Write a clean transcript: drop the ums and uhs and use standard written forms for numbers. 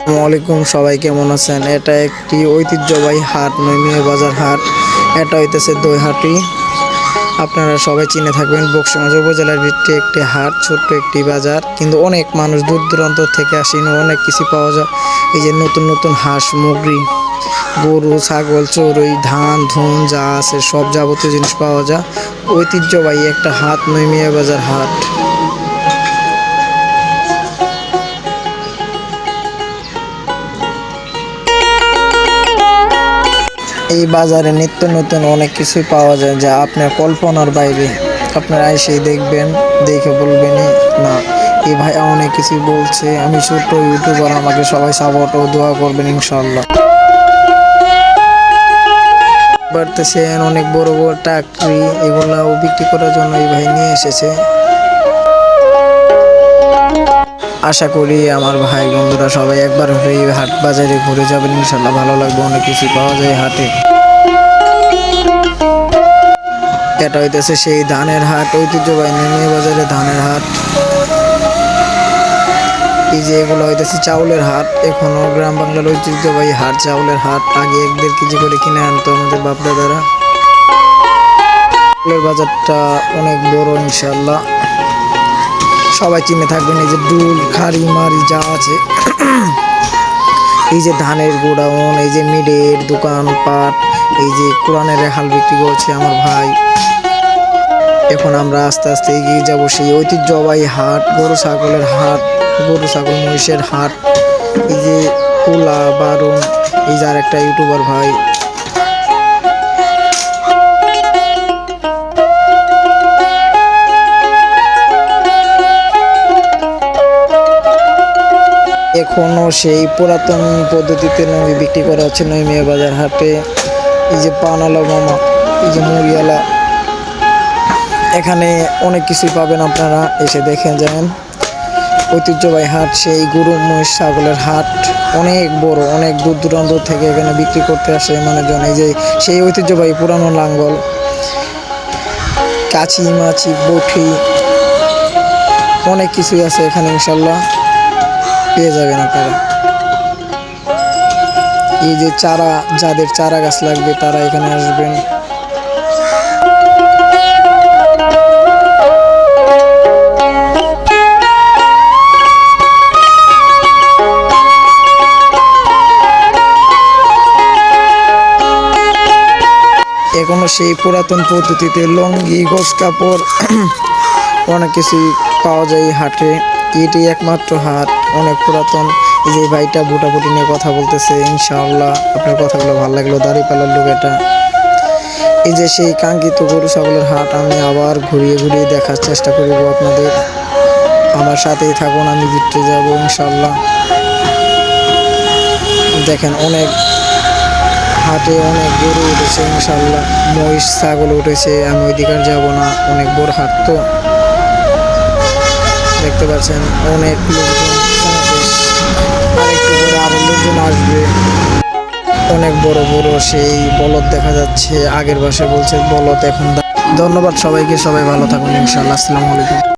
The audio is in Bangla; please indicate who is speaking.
Speaker 1: আসসালামাইকুম, সবাই কেমন আছেন? এটা একটি ঐতিহ্যবাহী হাট, নৈমিয়া বাজার হাট। এটা হইতেছে দইহাটি। আপনারা সবাই চিনে থাকবেন। বকশীগঞ্জ উপজেলার ভিতরে একটি হাট, ছোট্ট একটি বাজার, কিন্তু অনেক মানুষ দূর দূরান্ত থেকে আসেন, অনেক কিছু পাওয়া যায়। এই যে নতুন নতুন হাঁস, মুরগি, গরু, ছাগল, চড়ুই, ধান, ধুন যা আছে সব যাবতীয় জিনিস পাওয়া যায়। ঐতিহ্যবাহী একটা হাট, নৈমিয়া বাজার হাট। এই বাজারে নিত্য নতুন অনেক কিছুই পাওয়া যায় যা আপনার কল্পনার বাইরে। আপনারা এসে দেখবেন, দেখে বলবেন না এই ভাই অনেক কিছু বলছে, আমি ছোট্ট ইউটিউবার, আমাকে সবাই সাপোর্ট ও দোয়া করবেন ইনশাল্লাহ। বাড়তেছেন অনেক বড় বড় টাকরি, এগুলাও বিক্রি করার জন্য এই ভাই নিয়ে এসেছে। আশা করি আমার ভাই বন্ধুরা সবাই একবার হলে এই হাট বাজারে ঘুরে যাবেন, ইনশাল্লাহ ভালো লাগবে। অনেক কিছু পাওয়া যায় হাটে। এটা হইতেছে সেই ধানের হাট, ঐতিহ্যবাহী নৈমিয়া বাজারে ধানের হাট। এই যে এগুলো হইতেছে চাউলের হাট, এখনো গ্রাম বাংলার ঐতিহ্যবাহী হাট, চাউলের হাট। আগে 1-1.5 কেজি করে কিনে আনতো আমাদের বাপ দাদারা। চাউলের বাজারটা অনেক বড়, ইনশাল্লাহ সবাই চিনে থাকবেন। এই যে দুল, খাড়ি মারি যা আছে, এই যে ধানের গোডাউন, এই যে মিডের দোকান পাট, এই যে কোরআনের রেহাল বিক্রি করছে আমার ভাই। এখন আমরা আস্তে আস্তে এগিয়ে যাব সেই ঐতিহ্যবাহী হাট, গরু ছাগলের হাট, গরু ছাগল মহিষের হাট। এই যে কোলা বারুন, এই যে আর একটা ইউটিউবার ভাই। এখনো সেই পুরাতন পদ্ধতিতে লুঙ্গি বিক্রি করা হচ্ছে নৈমিয়া বাজার হাটে। এই যে পানালা মামা, এই যে মুড়িয়ালা, এখানে অনেক কিছুই পাবেন, আপনারা এসে দেখে যান। ঐতিহ্যবাহী হাট, সেই গরু মহিষ ছাগলের হাট, অনেক বড়, অনেক দূর দূরান্ত থেকে এখানে বিক্রি করতে আসে মানুষজন। এই যে সেই ঐতিহ্যবাহী পুরানো লাঙ্গল, কাছি মাছি, বঠি, অনেক কিছুই আছে এখানে, ইনশাল্লাহ পেয়ে যাবেন আপনারা। এই যে চারা, যাদের চারা গাছ লাগবে তারা এখানে আসবেন। এখনো সেই পুরাতন পদ্ধতিতে লুঙ্গি, গোস কাপড়, অনেক কিছুই পাওয়া যায় হাটে। এটি একমাত্র হাট, অনেক পুরাতন। এই যে ভাইটা ভুটাভুটি নিয়ে কথা বলতেছে, ইনশাআল্লাহ আপনার কথাগুলো ভালো লাগলো। দাঁড়িপাল্লার লোক এটা। এই যে সেই কাঙ্ক্ষিত গরু ছাগলের হাট, আমি আবার ঘুরিয়ে ঘুরিয়ে দেখার চেষ্টা করব আপনাদের। আমার সাথেই থাকুন, আমি ভিতরে যাব ইনশাআল্লাহ। দেখেন অনেক হাটে অনেক গরু উঠেছে, ইনশাল্লাহ মহিষ ছাগল উঠেছে। আমি ওই দিকে যাব না, অনেক বড় হাট তো। দেখতে পাচ্ছেন অনেক লোকজন, আরেকটু করে আরো লোকজন আসবে। অনেক বড় বড় সেই বলদ দেখা যাচ্ছে, আগের বাসে বলছে বলদ, এখন। ধন্যবাদ সবাইকে, সবাই ভালো থাকুন ইনশাল্লাহ। আসসালামু আলাইকুম।